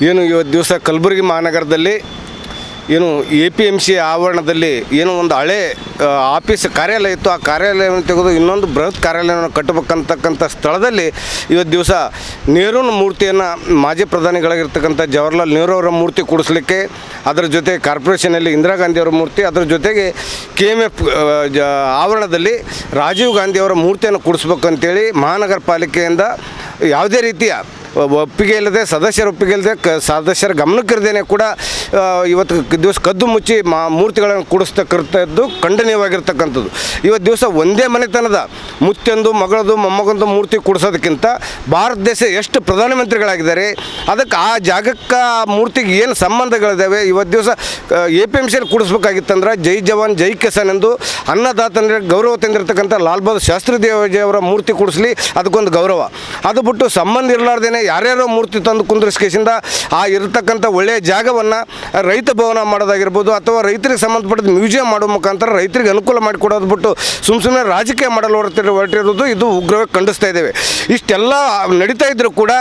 ಏನು ಇವತ್ತು ದಿವಸ ಕಲಬುರಗಿ ಮಹಾನಗರದಲ್ಲಿ ಏನು APMC ಆವರಣದಲ್ಲಿ ಏನೋ ಒಂದು ಹಳೆ ಆಫೀಸ್ ಕಾರ್ಯಾಲಯ ಇತ್ತು. ಆ ಕಾರ್ಯಾಲಯವನ್ನು ತೆಗೆದು ಇನ್ನೊಂದು ಬೃಹತ್ ಕಾರ್ಯಾಲಯವನ್ನು ಕಟ್ಟಬೇಕಂತಕ್ಕಂಥ ಸ್ಥಳದಲ್ಲಿ ಇವತ್ತು ದಿವಸ ನೆಹರೂನ ಮೂರ್ತಿಯನ್ನು ಮಾಜಿ ಪ್ರಧಾನಿಗಳಾಗಿರ್ತಕ್ಕಂಥ ಜವಾಹರ್ಲಾಲ್ ನೆಹರು ಅವರ ಮೂರ್ತಿ ಕೂಡಿಸ್ಲಿಕ್ಕೆ, ಅದರ ಜೊತೆ ಕಾರ್ಪೊರೇಷನಲ್ಲಿ ಇಂದಿರಾ ಗಾಂಧಿಯವರ ಮೂರ್ತಿ, ಅದರ ಜೊತೆಗೆ KMF ಆವರಣದಲ್ಲಿ ರಾಜೀವ್ ಗಾಂಧಿಯವರ ಮೂರ್ತಿಯನ್ನು ಕೂಡಿಸ್ಬೇಕಂತೇಳಿ ಮಹಾನಗರ ಪಾಲಿಕೆಯಿಂದ ಯಾವುದೇ ರೀತಿಯ ಒಪ್ಪಿಗೆ ಇಲ್ಲದೆ, ಸದಸ್ಯರ ಒಪ್ಪಿಗೆ ಇಲ್ಲದೆ, ಸದಸ್ಯರ ಗಮನಕ್ಕಿರದೇನೆ ಕೂಡ ಇವತ್ತು ದಿವಸ ಕದ್ದು ಮುಚ್ಚಿ ಮೂರ್ತಿಗಳನ್ನು ಕೂಡಿಸ್ತಕ್ಕಂಥದ್ದು ಖಂಡನೀಯವಾಗಿರ್ತಕ್ಕಂಥದ್ದು. ಇವತ್ತು ದಿವಸ ಒಂದೇ ಮನೆತನದ ಮುತ್ತೆಂದು, ಮಗಳದು, ಮೊಮ್ಮಗಂದು ಮೂರ್ತಿ ಕೂಡಿಸೋದಕ್ಕಿಂತ ಭಾರತ ದೇಶ ಎಷ್ಟು ಪ್ರಧಾನಮಂತ್ರಿಗಳಾಗಿದ್ದಾರೆ, ಅದಕ್ಕೆ ಆ ಜಾಗಕ್ಕೆ ಆ ಮೂರ್ತಿಗೆ ಏನು ಸಂಬಂಧಗಳಿದ್ದಾವೆ. ಇವತ್ತು ದಿವಸ APMCಯಲ್ಲಿ ಕೂಡಿಸ್ಬೇಕಾಗಿತ್ತಂದ್ರೆ ಜೈ ಜವಾನ್ ಜೈ ಕಿಸಾನ್ ಎಂದು ಅನ್ನದಾತಂದ್ರೆ ಗೌರವ ತಂದಿರತಕ್ಕಂಥ ಲಾಲ್ ಬಹದ್ದೂರ್ ಶಾಸ್ತ್ರಿ ದೇವರ ಮೂರ್ತಿ ಕೂಡಿಸ್ಲಿ, ಅದಕ್ಕೊಂದು ಗೌರವ. ಅದು ಬಿಟ್ಟು ಸಂಬಂಧ ಇರಲಾರ್ದೇನೆ ಯಾರ್ಯಾರೋ ಮೂರ್ತಿ ತಂದು ಕುಂದ್ರಿಸ್ಕೇಸಿಂದ ಆ ಇರತಕ್ಕಂಥ ಒಳ್ಳೆಯ ಜಾಗವನ್ನು ರೈತ ಭವನ ಮಾಡೋದಾಗಿರ್ಬೋದು, ಅಥವಾ ರೈತರಿಗೆ ಸಂಬಂಧಪಟ್ಟಿದ ಮ್ಯೂಸಿಯಂ ಮಾಡೋ ಮುಖಾಂತರ ರೈತರಿಗೆ ಅನುಕೂಲ ಮಾಡಿಕೊಡೋದು ಬಿಟ್ಟು ಸುಮ್ಮನೆ ರಾಜಕೀಯ ಮಾಡಲು ಹೊರಟಿರೋದು ಇದು ಉಗ್ರವಾಗಿ ಖಂಡಿಸ್ತಾ ಇದ್ದೇವೆ. ಇಷ್ಟೆಲ್ಲ ನಡೀತಾ ಇದ್ದರೂ ಕೂಡ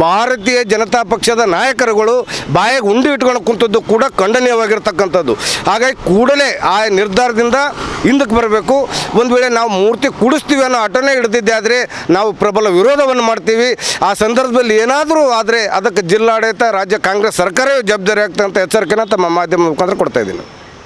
ಭಾರತೀಯ ಜನತಾ ಪಕ್ಷದ ನಾಯಕರುಗಳು ಬಾಯಿಗೆ ಉಂಡಿ ಇಟ್ಕೊಂಡು ಕುಂತದ್ದು ಕೂಡ ಖಂಡನೀಯವಾಗಿರ್ತಕ್ಕಂಥದ್ದು. ಹಾಗಾಗಿ ಕೂಡಲೇ ಆ ನಿರ್ಧಾರದಿಂದ ಹಿಂದಕ್ಕೆ ಬರಬೇಕು. ಒಂದು ವೇಳೆ ನಾವು ಮೂರ್ತಿ ಕೂಡಿಸ್ತೀವಿ ಅನ್ನೋ ಹಠನೇ ಹಿಡಿದಿದ್ದೆ ಆದರೆ ನಾವು ಪ್ರಬಲ ವಿರೋಧವನ್ನು ಮಾಡ್ತೀವಿ. ಆ ಸಂದರ್ಭದಲ್ಲಿ ಏನಾದರೂ ಆದರೆ ಅದಕ್ಕೆ ಜಿಲ್ಲಾಡಳಿತ, ರಾಜ್ಯ ಕಾಂಗ್ರೆಸ್ ಸರ್ಕಾರವೇ ಜವಾಬ್ದಾರಿ ಆಗ್ತದೆ ಅಂತ ಎಚ್ಚರಿಕೆನ ತಮ್ಮ ಮಾಧ್ಯಮ ಮುಖಾಂತರ ಕೊಡ್ತಾ ಇದ್ದೀನಿ.